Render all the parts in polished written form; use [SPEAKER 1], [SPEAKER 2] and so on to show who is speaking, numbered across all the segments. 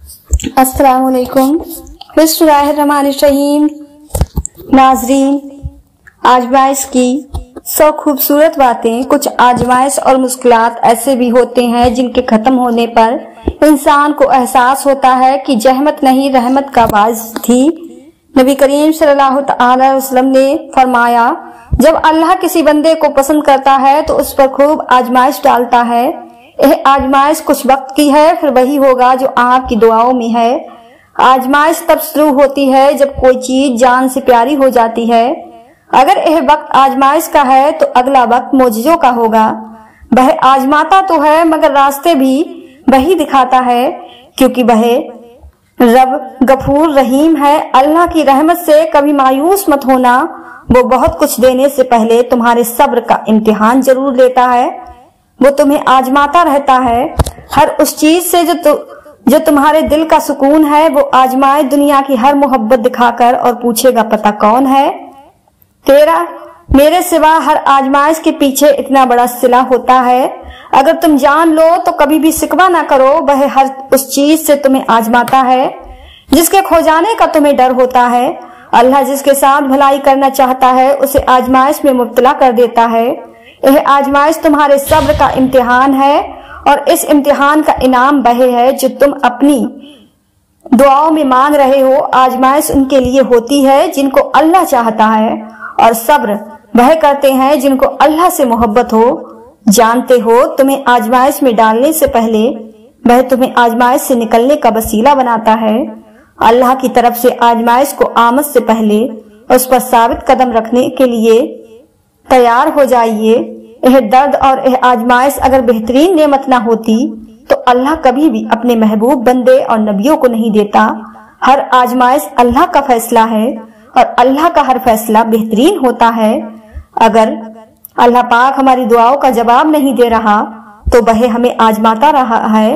[SPEAKER 1] अस्सलाम वालेकुम। बिस्मिल्लाहिर्रहमानिर्रहीम। नाज़रीन, आजमाइश की 100 खूबसूरत बातें। कुछ आजमाइश और मुश्किलात ऐसे भी होते हैं जिनके खत्म होने पर इंसान को एहसास होता है कि जहमत नहीं रहमत का बाज़ थी। नबी करीम सल्लल्लाहु अलैहि वसल्लम ने फरमाया, जब अल्लाह किसी बंदे को पसंद करता है तो उस पर खूब आजमाइश डालता है। यह आजमाइश कुछ वक्त की है, फिर वही होगा जो आपकी दुआओं में है। आजमाइश तब शुरू होती है जब कोई चीज जान से प्यारी हो जाती है। अगर यह वक्त आजमाइश का है तो अगला वक्त मोजज़ों का होगा। वह आजमाता तो है मगर रास्ते भी वही दिखाता है, क्योंकि वह रब गफूर रहीम है। अल्लाह की रहमत से कभी मायूस मत होना। वो बहुत कुछ देने से पहले तुम्हारे सब्र का इम्तिहान जरूर लेता है। वो तुम्हें आजमाता रहता है। हर उस चीज से जो तुम्हारे दिल का सुकून है वो आजमाए दुनिया की हर मोहब्बत दिखाकर, और पूछेगा पता कौन है तेरा। मेरे सिवा हर आजमाइश के पीछे इतना बड़ा सिला होता है। अगर तुम जान लो तो कभी भी शिकवा ना करो। वह हर उस चीज से तुम्हें आजमाता है जिसके खो जाने का तुम्हें डर होता है। अल्लाह जिसके साथ भलाई करना चाहता है उसे आजमाइश में मुब्तला कर देता है। यह आजमाइश तुम्हारे सब्र का इम्तिहान है, और इस इम्तिहान का इनाम वह है जो तुम अपनी दुआओं में मांग रहे हो। आजमाइश उनके लिए होती है जिनको अल्लाह चाहता है, और सब्र वह करते हैं जिनको अल्लाह से मोहब्बत हो। जानते हो, तुम्हें आजमाइश में डालने से पहले वह तुम्हें आजमाइश से निकलने का वसीला बनाता है। अल्लाह की तरफ से आजमाइश को आमद से पहले उस पर साबित कदम रखने के लिए तैयार हो जाइए। यह दर्द और यह आजमाइश अगर बेहतरीन नेमत ना होती तो अल्लाह कभी भी अपने महबूब बंदे और नबियों को नहीं देता। हर आजमाइश अल्लाह का फैसला है, और अल्लाह का हर फैसला बेहतरीन होता है। अगर अल्लाह पाक हमारी दुआओं का जवाब नहीं दे रहा तो वह हमें आजमाता रहा है।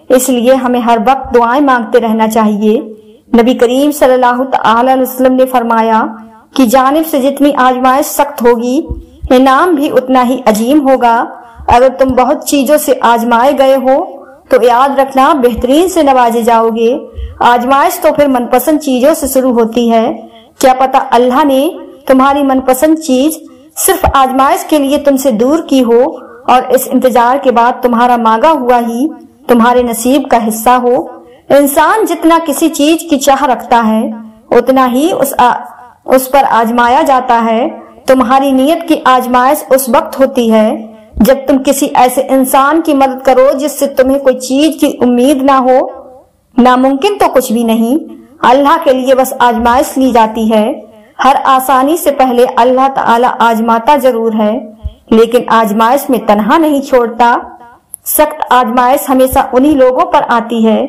[SPEAKER 1] इसलिए हमें हर वक्त दुआएं मांगते रहना चाहिए। नबी करीम सल्लल्लाहु अलैहि वसल्लम ने फरमाया कि जानिब से जितनी आजमाइश सख्त होगी, इनाम भी उतना ही अजीम होगा। अगर तुम बहुत चीजों से आजमाए गए हो तो याद रखना बेहतरीन से नवाजे जाओगे। आजमाइश तो फिर मनपसंद चीजों से शुरू होती है। क्या पता अल्लाह ने तुम्हारी मनपसंद चीज सिर्फ आजमाइश के लिए तुमसे दूर की हो, और इस इंतजार के बाद तुम्हारा मांगा हुआ ही तुम्हारे नसीब का हिस्सा हो। इंसान जितना किसी चीज की चाह रखता है उतना ही उस पर आजमाया जाता है। तुम्हारी नीयत की आजमाइश उस वक्त होती है जब तुम किसी ऐसे इंसान की मदद करो जिससे तुम्हें कोई चीज की उम्मीद ना हो। नामुमकिन तो कुछ भी नहीं, अल्लाह के लिए बस आजमाइश ली जाती है। हर आसानी से पहले अल्लाह ताला आजमाता जरूर है, लेकिन आजमाइश में तन्हा नहीं छोड़ता। सख्त आजमाइश हमेशा उन्हीं लोगों पर आती है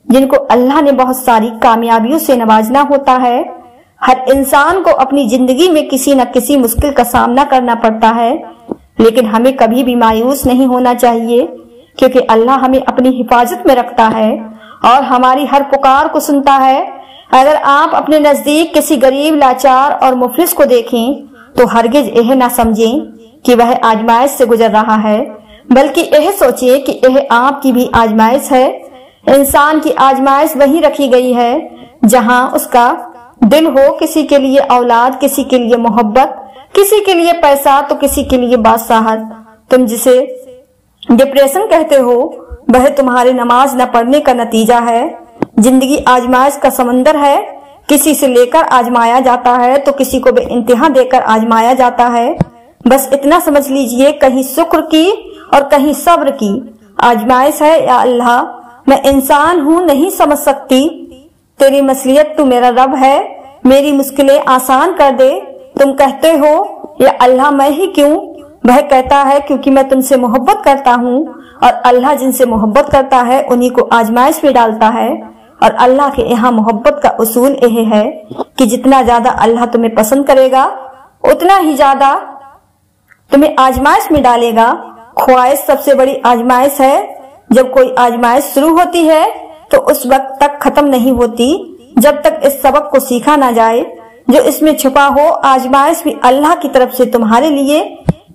[SPEAKER 1] जिनको अल्लाह ने बहुत सारी कामयाबियों से नवाजना होता है। हर इंसान को अपनी जिंदगी में किसी न किसी मुश्किल का सामना करना पड़ता है, लेकिन हमें कभी भी मायूस नहीं होना चाहिए, क्योंकि अल्लाह हमें अपनी हिफाजत में रखता है और हमारी हर पुकार को सुनता है। अगर आप अपने नजदीक किसी गरीब, लाचार और मुफलिस को देखें तो हरगिज यह ना समझें कि वह आजमाइश से गुजर रहा है, बल्कि यह सोचें कि यह आपकी भी आजमाइश है। इंसान की आजमाइश वहीं रखी गई है जहां उसका दिल हो। किसी के लिए औलाद, किसी के लिए मोहब्बत, किसी के लिए पैसा तो किसी के लिए बादशाहत। तुम जिसे डिप्रेशन कहते हो वह तुम्हारे नमाज न पढ़ने का नतीजा है। जिंदगी आजमाइश का समंदर है। किसी से लेकर आजमाया जाता है तो किसी को बेइंतहा देकर आजमाया जाता है। बस इतना समझ लीजिए, कहीं शुक्र की और कहीं सब्र की आजमाइश है। या अल्लाह, मैं इंसान हूँ, नहीं समझ सकती, तेरी मसलियत तू मेरा रब है, मेरी मुश्किलें आसान कर दे। तुम कहते हो या अल्लाह मैं ही क्यों? वह कहता है क्योंकि मैं तुमसे मोहब्बत करता हूँ, और अल्लाह जिनसे मोहब्बत करता है उन्हीं को आजमाइश में डालता है। और अल्लाह के यहाँ मोहब्बत का उसूल यह है कि जितना ज्यादा अल्लाह तुम्हें पसंद करेगा उतना ही ज्यादा तुम्हें आजमाइश में डालेगा। ख्वाहिश सबसे बड़ी आजमाइश है। जब कोई आजमाइश शुरू होती है तो उस वक्त तक खत्म नहीं होती जब तक इस सबक को सीखा ना जाए जो इसमें छुपा हो। आजमाइश भी अल्लाह की तरफ से तुम्हारे लिए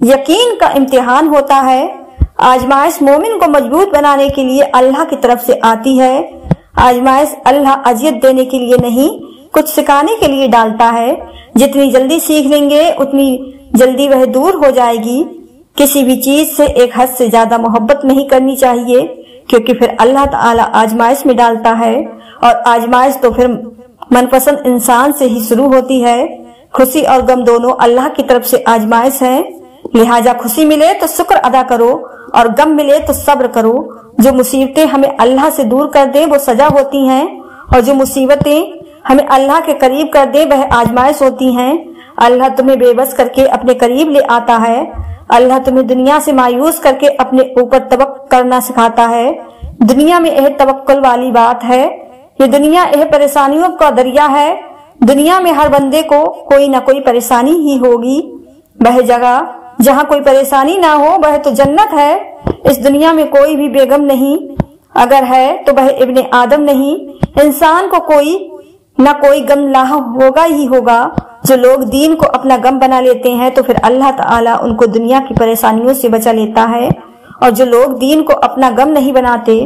[SPEAKER 1] यकीन का इम्तिहान होता है। आजमाइश मोमिन को मजबूत बनाने के लिए अल्लाह की तरफ से आती है। आजमाइश अल्लाह अजियत देने के लिए नहीं, कुछ सिखाने के लिए डालता है। जितनी जल्दी सीख लेंगे उतनी जल्दी वह दूर हो जाएगी। किसी भी चीज से एक हद से ज्यादा मोहब्बत नहीं करनी चाहिए, क्योंकि फिर अल्लाह ताला आजमाइश में डालता है, और आजमाइश तो फिर मनपसंद इंसान से ही शुरू होती है। खुशी और गम दोनों अल्लाह की तरफ से आजमाइश है। लिहाजा खुशी मिले तो शुक्र अदा करो और गम मिले तो सब्र करो। जो मुसीबतें हमें अल्लाह से दूर कर दे वो सजा होती हैं, और जो मुसीबतें हमें अल्लाह के करीब कर दे वह आजमाइश होती हैं। अल्लाह तुम्हें बेबस करके अपने करीब ले आता है। अल्लाह तुम्हें दुनिया से मायूस करके अपने ऊपर तवक्कुल करना सिखाता है। दुनिया में यह तवक्कुल वाली बात है। ये दुनिया यह परेशानियों का दरिया है। दुनिया में हर बंदे को कोई न कोई परेशानी ही होगी। वह जगह जहाँ कोई परेशानी ना हो वह तो जन्नत है। इस दुनिया में कोई भी बेगम नहीं, अगर है तो वह इब्ने आदम नहीं। इंसान को कोई न कोई गम लाहा होगा ही होगा। जो लोग दीन को अपना गम बना लेते हैं तो फिर अल्लाह ताला उनको दुनिया की परेशानियों से बचा लेता है, और जो लोग दीन को अपना गम नहीं बनाते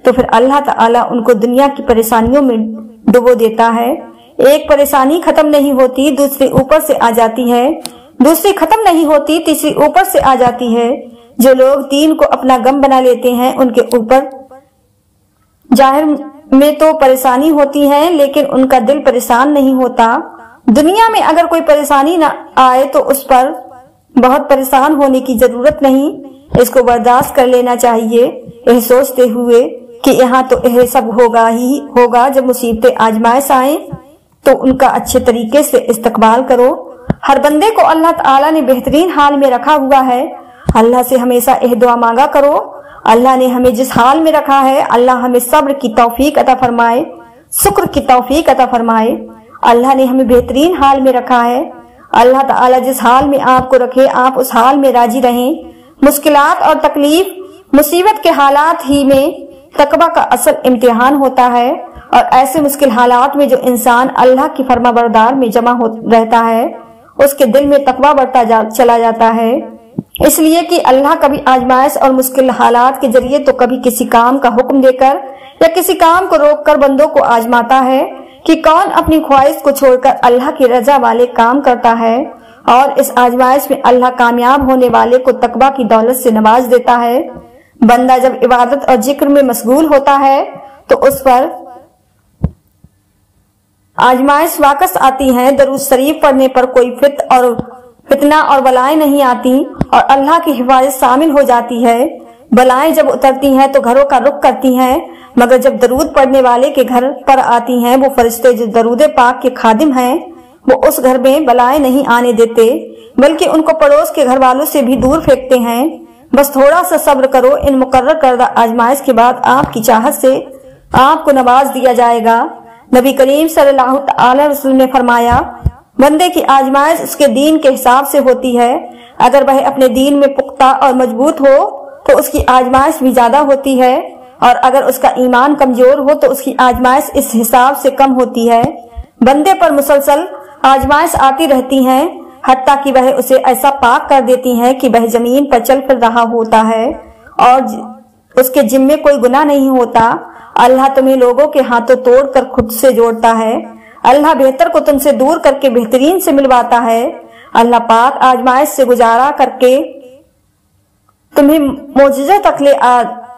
[SPEAKER 1] तो फिर अल्लाह ताला उनको दुनिया की परेशानियों में डुबो देता है। एक परेशानी खत्म नहीं होती, दूसरी ऊपर से आ जाती है। दूसरी खत्म नहीं होती, तीसरी ऊपर से आ जाती है। जो लोग दीन को अपना गम बना लेते हैं उनके ऊपर जाहिर में तो परेशानी होती है, लेकिन उनका दिल परेशान नहीं होता। दुनिया में अगर कोई परेशानी न आए तो उस पर बहुत परेशान होने की जरूरत नहीं, इसको बर्दाश्त कर लेना चाहिए, यह सोचते हुए कि यहाँ तो यह सब होगा ही होगा। जब मुसीबतें आजमाइश आए तो उनका अच्छे तरीके से इस्तकबाल करो। हर बंदे को अल्लाह ताला ने बेहतरीन हाल में रखा हुआ है। अल्लाह से हमेशा यह दुआ मांगा करो, अल्लाह ने हमें जिस हाल में रखा है अल्लाह हमें सब्र की तौफीक अता फरमाए, शुक्र की तौफीक अता फरमाए। अल्लाह ने हमें बेहतरीन हाल में रखा है। अल्लाह ताला जिस हाल में आपको रखे आप उस हाल में राजी रहें। मुश्किलात और तकलीफ मुसीबत के हालात ही में तकवा का असल इम्तिहान होता है, और ऐसे मुश्किल हालात में जो इंसान अल्लाह की फरमाबरदार में जमा रहता है उसके दिल में तकवा बढ़ता चला जाता है। इसलिए कि अल्लाह कभी आजमाइश और मुश्किल हालात के जरिए तो कभी किसी काम का हुक्म देकर या किसी काम को रोककर बंदों को आजमाता है कि कौन अपनी ख्वाहिश को छोड़कर अल्लाह की रजा वाले काम करता है, और इस आजमाइश में अल्लाह कामयाब होने वाले को तकवा की दौलत से नवाज देता है। बंदा जब इबादत और जिक्र में मशगूल होता है तो उस पर आजमाइश वाकस आती है। दरूद शरीफ पढ़ने पर कोई फितना और बलाएं नहीं आती, और अल्लाह की हिफाजत शामिल हो जाती है। बलाएं जब उतरती हैं तो घरों का रुख करती हैं, मगर जब दरूद पढ़ने वाले के घर पर आती हैं वो फरिश्ते जो दरूद पाक के खादिम हैं वो उस घर में बलाएं नहीं आने देते, बल्कि उनको पड़ोस के घर वालों से भी दूर फेंकते हैं। बस थोड़ा सा सब्र करो, इन मुकर्रर करदा आजमाइश के बाद आपकी चाहत से आपको नवाज दिया जाएगा। नबी करीम सल्लल्लाहु अलैहि वसल्लम ने फरमाया, बंदे की आजमाइश उसके दीन के हिसाब से होती है। अगर वह अपने दीन में पुख्ता और मजबूत हो तो उसकी आजमाइश भी ज्यादा होती है, और अगर उसका ईमान कमजोर हो तो उसकी आजमाइश इस हिसाब से कम होती है। बंदे पर मुसलसल आजमाइश आती रहती हैं, हत्ता कि वह उसे ऐसा पाक कर देती हैं कि वह जमीन पर चल फिर रहा होता है और उसके जिम्मे कोई गुनाह नहीं होता। अल्लाह तुम्हें लोगों के हाथों तोड़कर खुद से जोड़ता है। अल्लाह बेहतर को तुमसे दूर करके बेहतरीन से मिलवाता है। अल्लाह पाक आजमाइश से गुजारा करके तुम्हें मोजिज़ा तक ले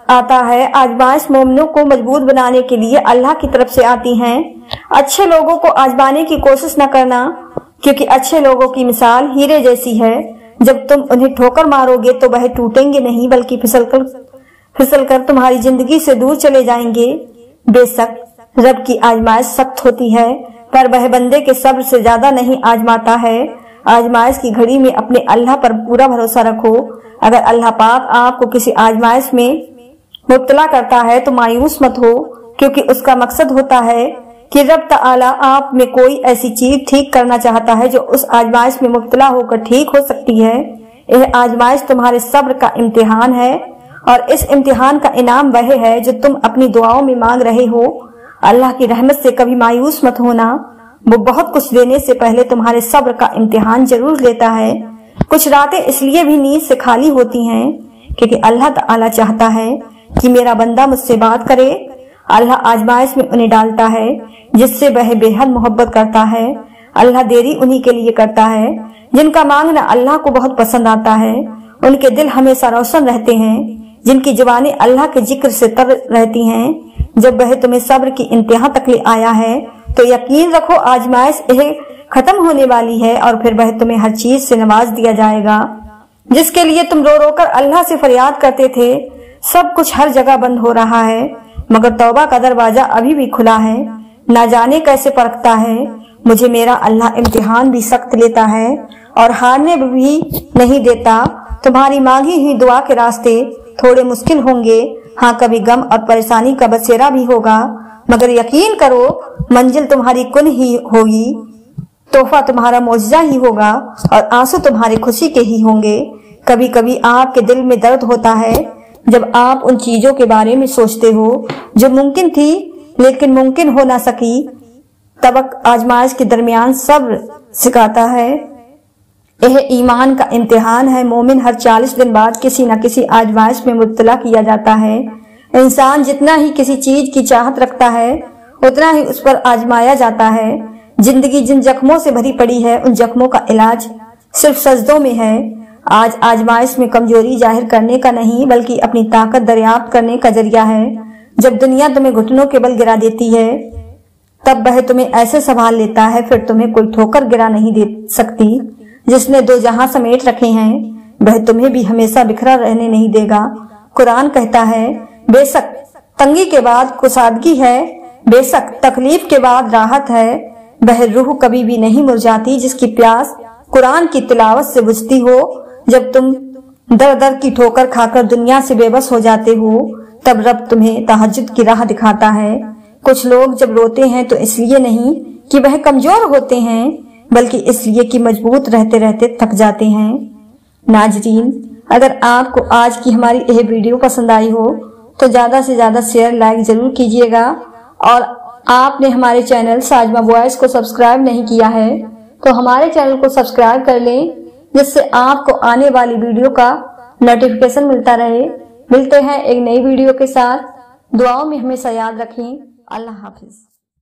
[SPEAKER 1] आता है। आजमाइश मोमिनों को मजबूत बनाने के लिए अल्लाह की तरफ से आती हैं। अच्छे लोगों को आजमाने की कोशिश न करना, क्योंकि अच्छे लोगों की मिसाल हीरे जैसी है। जब तुम उन्हें ठोकर मारोगे तो वह टूटेंगे नहीं, बल्कि फिसलकर तुम्हारी जिंदगी से दूर चले जाएंगे। बेशक रब की आजमाइश सख्त होती है, पर वह बंदे के सब्र से ज्यादा नहीं आजमाता है। आजमाइश की घड़ी में अपने अल्लाह पर पूरा भरोसा रखो। अगर अल्लाह पाक आपको किसी आजमाइश में मुब्तला करता है तो मायूस मत हो, क्योंकि उसका मकसद होता है कि रब ताला आप में कोई ऐसी चीज ठीक करना चाहता है जो उस आजमाइश में मुब्तला होकर ठीक हो सकती है। यह आजमाइश तुम्हारे सब्र का इम्तिहान है, और इस इम्तिहान का इनाम वह है जो तुम अपनी दुआओं में मांग रहे हो। अल्लाह की रहमत से कभी मायूस मत होना, वो बहुत कुछ देने से पहले तुम्हारे सब्र का इम्तिहान जरूर लेता है। कुछ रातें इसलिए भी नींद से खाली होती हैं क्योंकि अल्लाह ताला चाहता है कि मेरा बंदा मुझसे बात करे। अल्लाह आजमाइश में उन्हें डालता है जिससे वह बेहद मोहब्बत करता है। अल्लाह देरी उन्हीं के लिए करता है जिनका मांगना अल्लाह को बहुत पसंद आता है। उनके दिल हमेशा रोशन रहते हैं, जिनकी जुबानें अल्लाह के जिक्र से तर रहती हैं। जब वह तुम्हें सब्र की इंतहा तक ले आया है तो यकीन रखो आजमाइश खत्म होने वाली है और फिर वह तुम्हें हर चीज से नवाज दिया जाएगा। जिसके लिए तुम रो रो कर अल्लाह से फरियाद करते थे, सब कुछ हर जगह बंद हो रहा है, मगर तौबा का दरवाजा अभी भी खुला है। ना जाने कैसे परखता है मुझे मेरा अल्लाह, इम्तिहान भी सख्त लेता है और हारने भी नहीं देता। तुम्हारी मांगी हुई दुआ के रास्ते थोड़े मुश्किल होंगे, हाँ कभी गम और परेशानी का बसेरा भी होगा, मगर यकीन करो मंजिल तुम्हारी कुन ही होगी, तोहफा तुम्हारा मौजज़ा ही होगा और आंसू तुम्हारी खुशी के ही होंगे। कभी कभी आपके दिल में दर्द होता है जब आप उन चीजों के बारे में सोचते हो जो मुमकिन थी लेकिन मुमकिन हो ना सकी। तब आजमाइश के दरमियान सब्र सिखाता है। यह ईमान का इम्तिहान है। मोमिन हर 40 दिन बाद किसी न किसी आजमाइश में मुब्तला किया जाता है। इंसान जितना ही किसी चीज की चाहत रखता है उतना ही उस पर आजमाया जाता है। जिंदगी जिन जख्मों से भरी पड़ी है उन जख्मों का इलाज सिर्फ सजदों में है। आज आजमाइश में कमजोरी जाहिर करने का नहीं बल्कि अपनी ताकत दरियाफ्त करने का जरिया है। जब दुनिया तुम्हें घुटनों के बल गिरा देती है तब वह तुम्हें ऐसे संभाल लेता है फिर तुम्हें कोई ठोकर गिरा नहीं दे सकती। जिसने दो जहां समेट रखे हैं वह तुम्हें भी हमेशा बिखरा रहने नहीं देगा। कुरान कहता है बेशक तंगी के बाद कुसादगी है, बेशक तकलीफ के बाद राहत है। वह रूह कभी भी नहीं मुरझाती जिसकी प्यास कुरान की तिलावत से बुझती हो। जब तुम दर दर की ठोकर खाकर दुनिया से बेबस हो जाते हो तब रब तुम्हें तहज्जुद की राह दिखाता है। कुछ लोग जब रोते हैं तो इसलिए नहीं कि वह कमजोर होते हैं बल्कि इसलिए कि मजबूत रहते रहते थक जाते हैं। नाजरीन, अगर आपको आज की हमारी यह वीडियो पसंद आई हो तो ज्यादा से ज्यादा शेयर लाइक जरूर कीजिएगा और आपने हमारे चैनल साजमा वॉइस को सब्सक्राइब नहीं किया है तो हमारे चैनल को सब्सक्राइब कर लें जिससे आपको आने वाली वीडियो का नोटिफिकेशन मिलता रहे। मिलते हैं एक नई वीडियो के साथ। दुआओं में हमेशा याद रखें। अल्लाह हाफिज।